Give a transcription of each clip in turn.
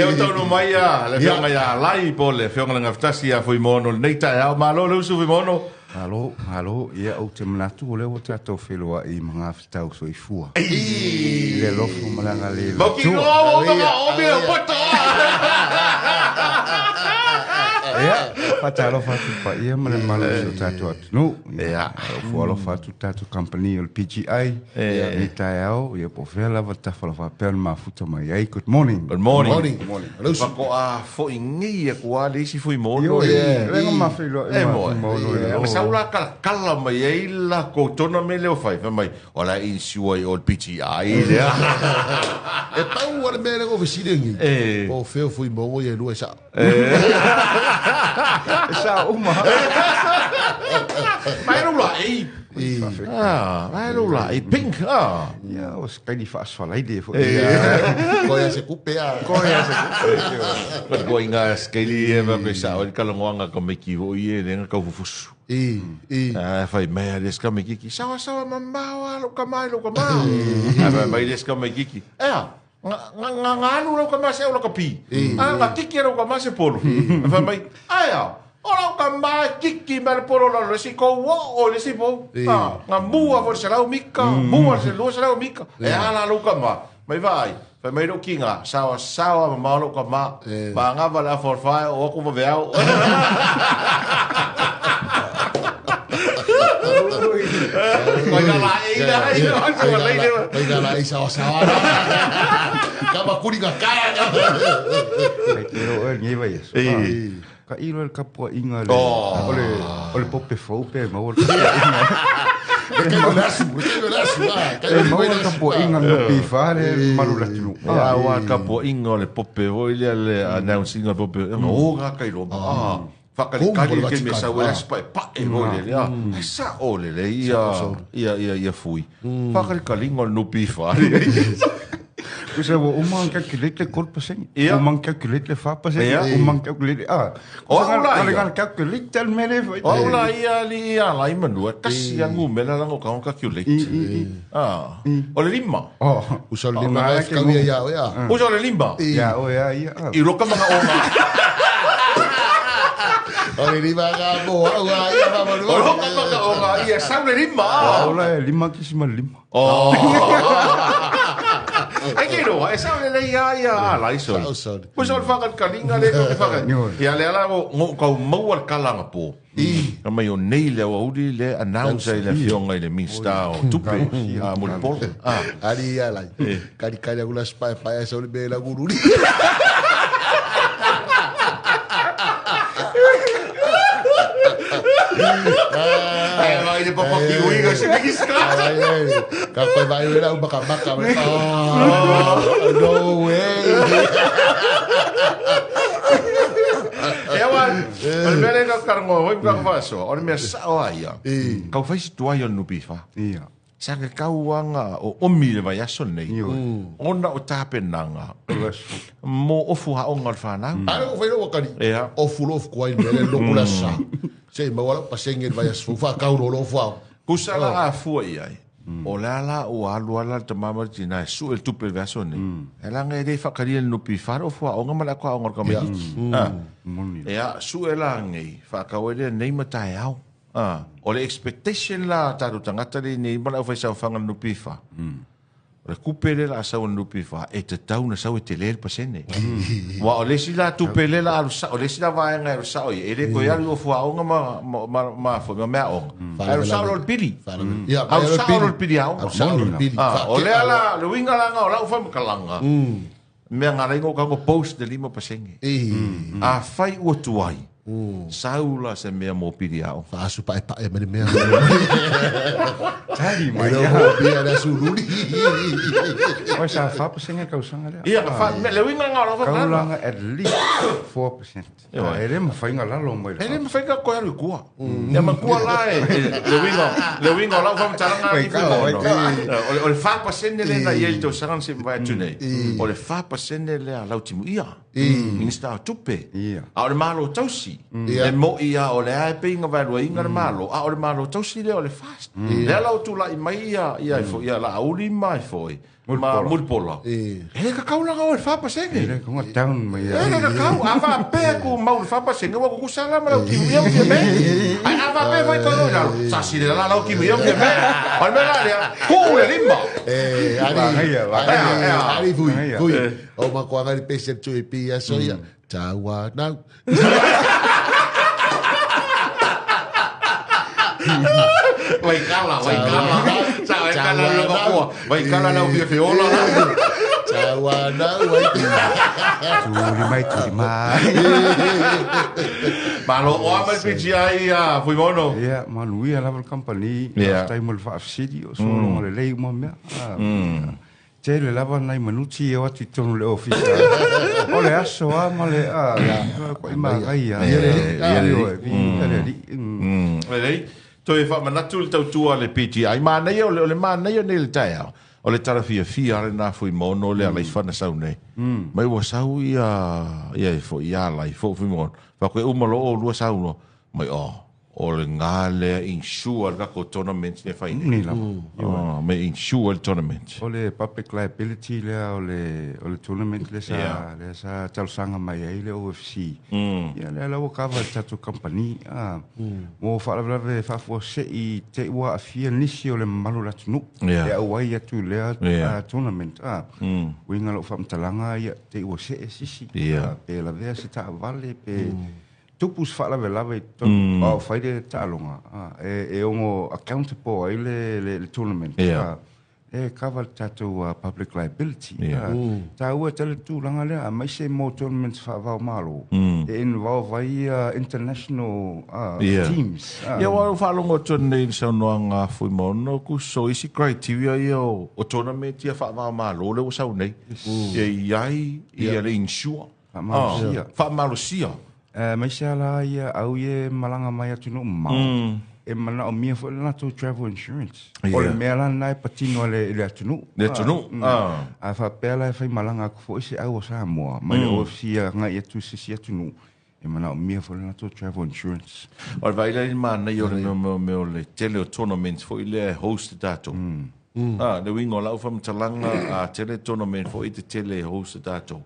Eu tau no mai le whionga ia lai po le whionga langa ftasi a fui mono nei tai au malo le usu fui mono. Halo, ia o te manatu o leo te ato whelua i mga whitau so i fua. Le lofu malanga le la. Mauki no o mga omi o poto. Ia, patalo fatu pa ia male malo so tatu atu. No, ia, fualo fatu tatu company o le PGI. Ni tai au, ia po whela watawhala whapea ma futa mai ai. Good morning. Good morning. Wako a fo ingi a kua le isi fui mono. Renga ma whelua e mono. Saula kala mai ai la kotona me leo fai mai. Ola i siua i ol PGI lea. E tau wale mele ko visirengi. O feo fui mono i lua sa. Sa uma. Mai rula ei. Mai rula ei pink. Ia, o skaini whaaswala i de fo. Koia se kupea. Ko inga skeli e ma pesa o kalonga ka me ki o ie lenga ka fufusu. Fai mea leska me kiki. Sawa mambawa lo kamai. Mai leska me kiki. Nganu lo kamase o lo kapi. Nga kiki lo kamase polo. Fai mai. Ora kamai kiki ma polo lo si ko o le si po. Nga mua for serau mika. Mua se lo serau mika. Ala lo kama. Mai vai. Fai mai lo kinga. Sawa mamalo kama. Ba nga vala for fai o ko veau. Koina lai sawa. Kama kuri ka kaya. Pero ngai vai eso. Ka ilo el kapua inga le. Ole pope faupe ma ol. Kaya lasu. Kaya kapua inga no pifare marula tinu. Wa kapua inga le pope o le announcing le pope. O ga kairo. Whakalikari ke me sa wea spa e pa e ngoi le a. Sa ole le ia fui. Whakalikari ngol nupi whare. Kusa wo umang calculate le korpa sengi. Umang calculate le whapa sengi. Umang calculate. Kusa calculate tel mele. Ola ia lai manua. Kasi angu mela lango kaon calculate. O le lima. Usa le lima. Kawia ia oia. Usa le lima. Ia oia ia. I roka mga onga. Ole lima ka mo wa ia va mo. Ola ia sa le lima. Ola lima kisima lima. E ke no, e sa le ia la iso. Ko sa fa ka linga le ko fa. Ia le ala ngo ka mo al kalanga po. Ka mai o nei le o udi le announce le fionga le minsta o tupe a mo pol. Ali ala. Kari agula spa pa esa o le bela gururi. Ai de popo ki uiga se que escrava. Ka ko vai era un baka. No way. Ewan, el mele ka karngo, oi ka faso. Ora me sa oia. Ka fai situaio no pifa. Ia. Sa ke kauanga o omi le vai aso nei. Ona o tapenanga. Mo ofu ha onga fana. Ara ko fai no wakari. Ofu lo fu kwai mele lo kula sa. Sei mawala pasenge vai aso fa kauro lo fa. Kusala a fu ai. O la o aluala te mama tina su el tupe verso ne. Ela ngai de fakari el nupi faro fu o ngama la kwa ngor ka mai. Su ela ngai fakawele nei matai au. O le expectation la taru tangata ni mala fa sa fanga nupi fa. Le kupele la sa un nupi fa e te tau na sa o te le pasene. Wa o le sila tupele la o le sila va ngai sa o e le ko ya lo fu o ngama ma fo me o. Ai sa lo pili. Ia, au sa lo pili au. O le ala le winga la nga o la fa kalanga. Me ngara ingo ka post de lima pasenge. A fai o tuai. Saula se mea mo piri au. Fasu pa e mea. Tari mai. Ia da sururi. O sa fa pasenge ka usanga le. Ia ka fa le winga nga o fa. Ka ulanga at least 4%. Ele ma fainga la lo mai. Ele ma fainga ko ya kua. Ya ma kua la le winga la fa taranga ki fu. O le fa pasende le na yel to saran se vai tune. O le fa pasende le a lautimu ia. Insta tupe. A o malo tausi. E mo ia o le ai pinga vai lo inga malo. A o le malo tausi le o le fast. Le la tu la mai ia la auli mai foi. mulpola. Ka kaulanga o fa pasenge. Ko nga town mai. Ka kau ava pe ku mau fa pasenge wa ku sala ma ki mo ke me. Ai ava pe vai to no sa si la la ki mo ke me. Al me la ku le limba. Ari fui. O ma ko ngari pese tu e pia soia. Tawa na. Vai cala. Sai cala lo ko. Vai cala na o fiola. Tawa na wai. Tuli mai. Malo o ma PGI fui mono. Yeah, manui a level company. Tai mo fa city o so lo le lei mo me. Te le lava nai manuti e wati tonu le office. O le aso ma le ko ima ai a. Lei to e fa manatu le tautua le PGI ma nei o le ma nei o le taia o le tarafia fia le na fui mono le ala fana sau nei mai wa sau ia fo ia lai fo fui mono fa ko umalo o lu sau no mai o le ngale insure ka ko tournament ne fai Ni la. me insure tournament O le public liability le o le tournament le sa talsanga mai ai le OFC. Ia le la ka va tatu company mo fa la ve fa fo se I te wa afia nisi o le malu la tunu. Le awai atu le tournament winga lo fam talanga ia te wa se sisi. Pe la ve se ta vale pe tupus fa la vela ve o fai de talonga e ongo accountable ai le tournament cover tatu public liability ta ua tele tu langa le mai se mo tournaments fa va malo involve ai international teams wa fa longo tone so no nga fui mono ku so isi criteria o tournament ia fa va malo le so nei ia le insure fa malo sia mai se ala ia au ye malanga mai atu no mau e mana o mia fo na to travel insurance o le mea lana e patino le atunu a fa pela e fai malanga ku fo isi au sa moa mai o fia nga ia tu sisi atunu e mana o mia fo na to travel insurance o vai le mana yo me o le tele tournament fo ile host dato le wingo la fam talanga a tele tournament fo ite tele host dato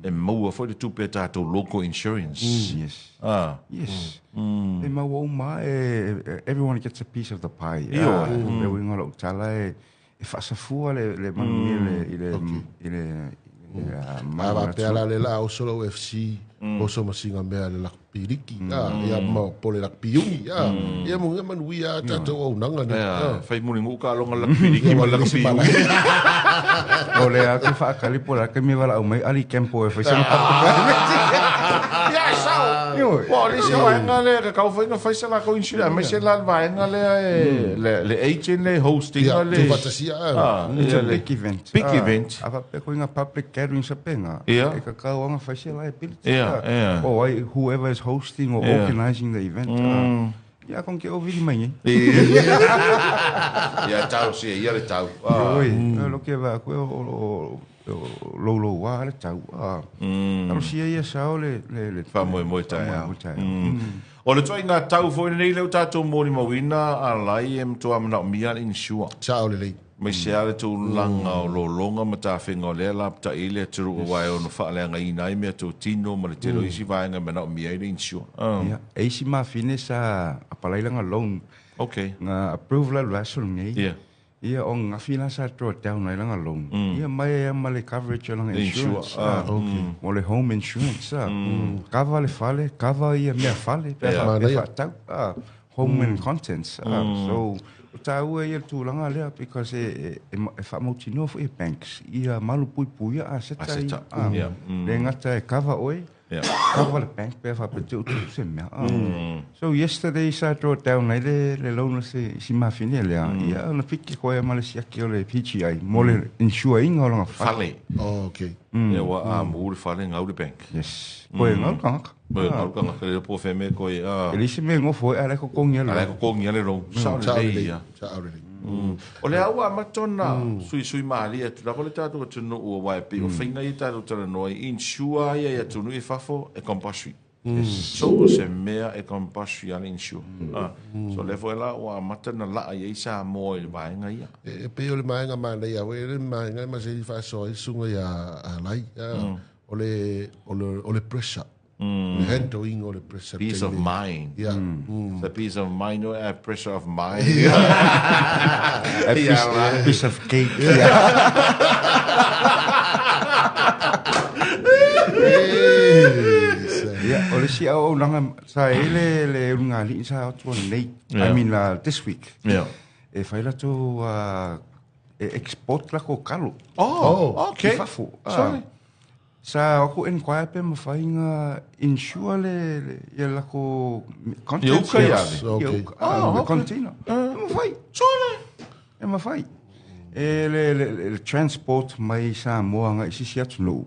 e maua foi tu petato local insurance yes e maua uma everyone gets a piece of the pie le winga lo tala e fa fua le manu ile ma pela le la o solo FC o so masinga mea le lakpiriki ia ma pole lakpiungi ia mo nga manuia tato o nanga ni fai mulingu ka longa lakpiriki ma lakpiungi o le a ke fa kali pola ke me wala o mai ali campo e fai se ya sao o le se wa ngale ka fa fai se la ko insura me se la va ngale le agent le hosting le tu fantasia big event ava pe ko nga public gathering sa penga e ka ka nga fai se liability or whoever is hosting or organizing the event ia con que ouvi mai ia tau se ia le tau lo que va ko lo wa le tau alo sia ia sao le fa mo tai o le toi nga tau fo nei le tato mori mawina a lai em to amna mia insure sao le mai se ale tu langa o lo longa mata finga le la ta ile tru wa o no fa le nga ina me to tino ma le telo isi va nga mena mia ile insure ia e si ma fine sa apalai langa loan nga approval rasul ngai ia on nga fina sa tro down na langa loan ia mai ma le coverage langa insurance mo le home insurance cover le fale cover ia me fale pe fa home and contents so tau e tu langa le because e fa mo tino fo e banks ia malu pui a seta le ngata e cover oi cover the bank pe fa pe tu se me so yesterday I drove down le loan si ma fine le ia na fiki ko e Malaysia ki le PGI mo le insuring o langa fale okay ia wa mo le fale ngau le bank yes ko e ngau kanga ngau kanga le po fe me ko e ele se me ngo fo ale ko kongia le ro sa le o le au amatona sui malia tu la ko le tatu tu no o wa pe o finga i tatu tala no insure ia tu no i fafo e compulsory So se mea e compulsory insure. So le foi la o mata na la ai sa mo le vai nga ia. E pe o le mai nga mana ia, we le mai nga ma se fa so i sunga ia a lai. O le pressure. Le handling o le pressure. Peace of mind. Yeah. The peace of mind or a pressure of mind. A piece of cake. Yeah, o le si au nanga sa ele ngali sa to nei. I mean this week. Yeah. E fai la to export la ko kalu. Oh, okay. Fafu. Sorry. Sa aku inquire pe ma fai nga insure le la ko content. Okay. Container. Ma fai. Sorry. Ma fai. Le transport mai sa mo nga isi atu no.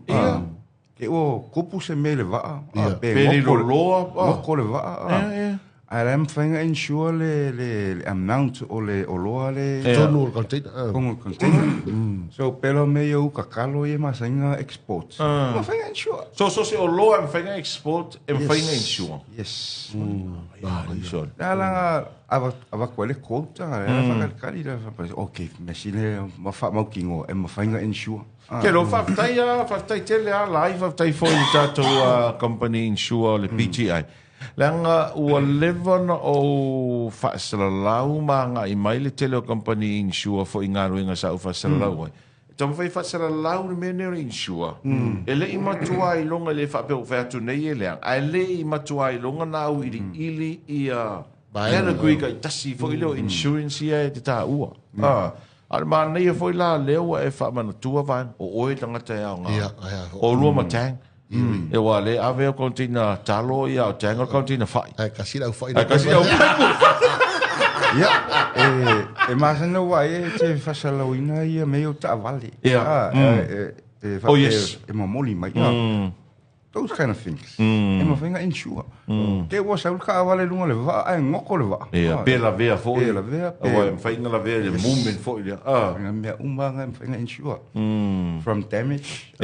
E o kupu se mele va. Pe lo loa. Mo le va. I'm finding insure le amount o loa le Tono container. container. So pelo meio kakalo e masinga export. I'm finding insure. So se o loa am fai export am fai insure. Yes. Insure. Ala ava quale conta, fa calcali da okay, machine ma fa mo kingo e ma finding insure. Ke lo faftai tele a live faftai foi tato company insure le PGI. Langa ua levana o whaasalalau manga I mai le tele o company insure fo inga ruinga sa u whaasalalau ai. Tama whai whaasalalau ni mene o insure. E le I matua I longa le whape o whaatu nei e leang. A le I matua I longa na au ili I a Nana kui ka tasi fo I leo insurance ia e te tā ua. Al ma nei e fo I la leo e whaamana tua vai o oe tangata e au ngā. O lua matang. E wa le ave o kontina talo ia o tanga kontina fai. Ai kasira u fai. Ai kasira u fai. Yeah. E masana wa e te fasalauina ia meio ta vale. Oh yes. E mamoli mai. Those kind of things. E ma finga insure. Ke wa sa ka vale lunga le va ai ngoko le va. Yeah, bela vea fo. Bela vea. O finga la vea le movement fo ia. Me umanga finga insure. From damage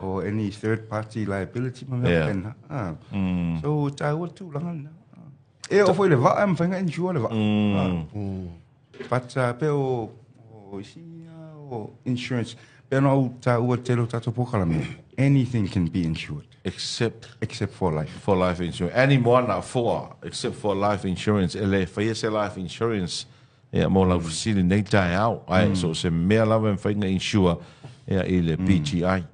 or any third party liability ma pena. So ta wa tu langa. E o foi le va am finga insure le va. But pe o insurance Pero ta ua telo tato pokala me. Anything can be insured. Except for life. For life insurance. Any more na for except for life insurance. Ele fai se life insurance. E mo la fusili nei tai au. Ai so se mea lava en fai na insure. E ele PGI.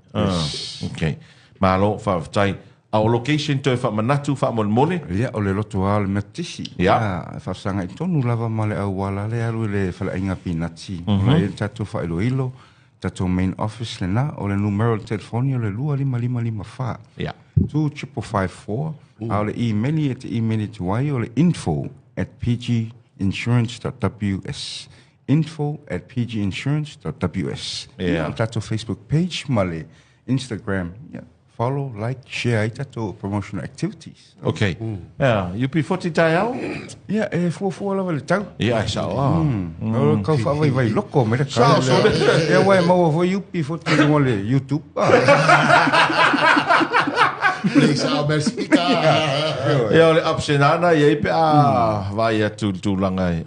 Okay. Malo fa tai. Our location to fa manatu fa mon mole. Ia o le loto al metisi. Ia. Fa sanga I tonu lava male au wala le alu le fa inga pinati. Le tato fa ilo. Tato main office le na o le numero telefonio le 2555. Yeah. 2554. Au le email te email te wai o le info@pginsurance.ws. info@pginsurance.ws. Yeah. Tato Facebook page ma le Instagram. Yeah. Follow, like, share ai tato promotional activities. Okay. Yeah, you be 40 tai au? Yeah, fua lava le tau. Yeah, sao. O kau fa vai loko me le kau. E wai mau vo yupi foti mo le YouTube. Please, Mexica. E ole apsenana e pe vai atu langai.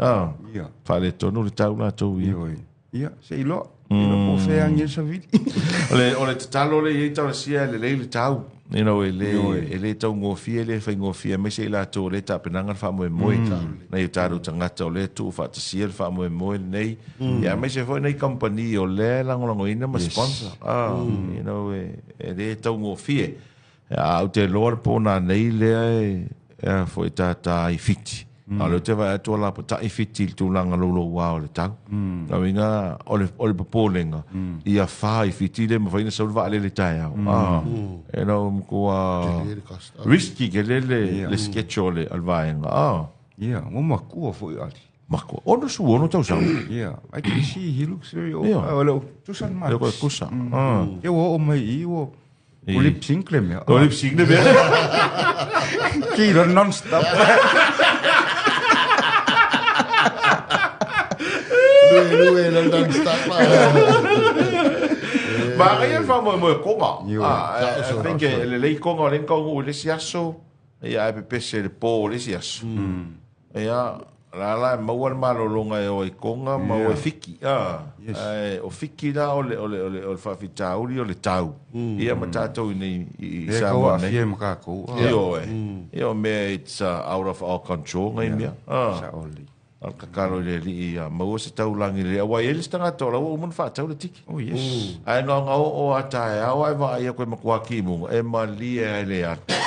Yeah. Fa le tonu le tau na tu. Yeah, se ilo. Ilo po fe angel sa vidi. Ole talo le i tau sia le tau. You know, ele tau ngofia le fai ngofia me se la to le tapenanga fa mo moi. Na i taru tangata le tu fa tsia fa mo moi nei. Ya me se foi nei company o le lango ina ma sponsor. You know, ele tau ngofia. Ya o te lor po na nei le foi tata I fiti. Ale te vai to la pata I fiti tu langa lolo wa le tau. Na winga ole popolenga. Ia fa I fiti le mo vai na solva le tai. You know ko risky ke le sketchole alvaenga. Yeah, mo maku foi ali. Marco, ono su ono tau sa. Yeah, I can see he looks very old. Well, tu san mas. Eu kusa. Eu o mai o lip sync le me. O lip sync le me. Kilo non stop. Lui non sta qua. Ma kaya fa mo konga. I think le konga le konga le siaso. Ia e pese le po le si asu. Ia la maua malolonga e o konga ma o fiki. O fiki la o le whawhitauri o le tau. Ia ma tātou i Samoa nei. Ia maka ko. Ia mea it's out of our control ngai mea. Saoli. Al kakaro le li maua se tau langi le awai ele stanga tola o mun whatau le tiki. Oh yes. Ai ngā o atai au ai wa ia koe makua ki munga. E ma li e le atu.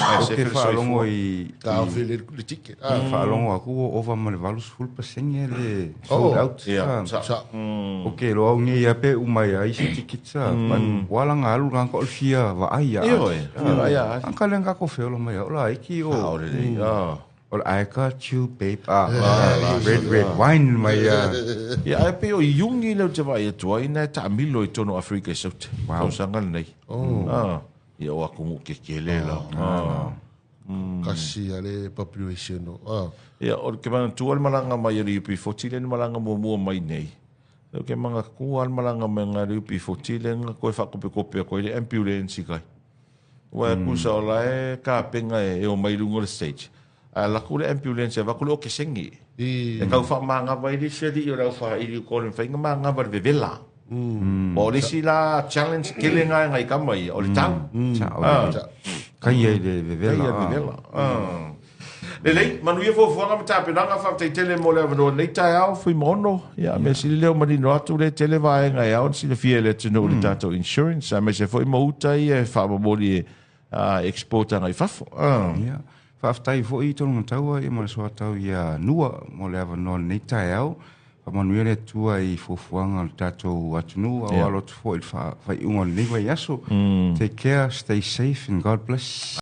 O ke whaalongo i... Ka awhele le tiki. Whaalongo aku o ova ma le valus fulpasenge le sold out. O ke lo au nge ia pe umai ai se tikitsa. Wala ngā alu ngā ko fia wa ai a. Ia. Anka le ngā ko whiolo mai au la iki o... Aurele. O I got you, babe. Red wine mai a. Ia ai pe o iungi leo te vai atua ina ta amilo i tono Afrika i saute. Wow. Sangal nei. Ia o aku ke kele la. Kasi ale population no. Ia o ke mana tual malanga mai ri upi fotile malanga mua mai nei. O ke manga kual malanga mai ngari upi fotile ko fa kope ko le ambulance kai. Wa ku sa la e ka penga e o mai lungo le stage. La kule ambulance va kule o ke sengi. E kau fa manga vai di se di ora fa i ko le fa manga va vela. O le si la challenge kele ngai kamai o le tau. Kai e le vevela. Le manuia fo fuanga mata penanga fa te tele mo le no nei tai au fui mono. Ya me si le mari no atu le tele vai ngai au si le fiele te no le tato insurance. Me se foi mo utai e fa mo li exporta ngai fafo. Ya. Whaftai fo i tonu mataua i ma soa tau ia nua mo le awa no nei tai au. Manuia le tua i fufuanga le tatou atunu au alo tu fo i whai unga le niwa i aso. Take care, stay safe and God bless.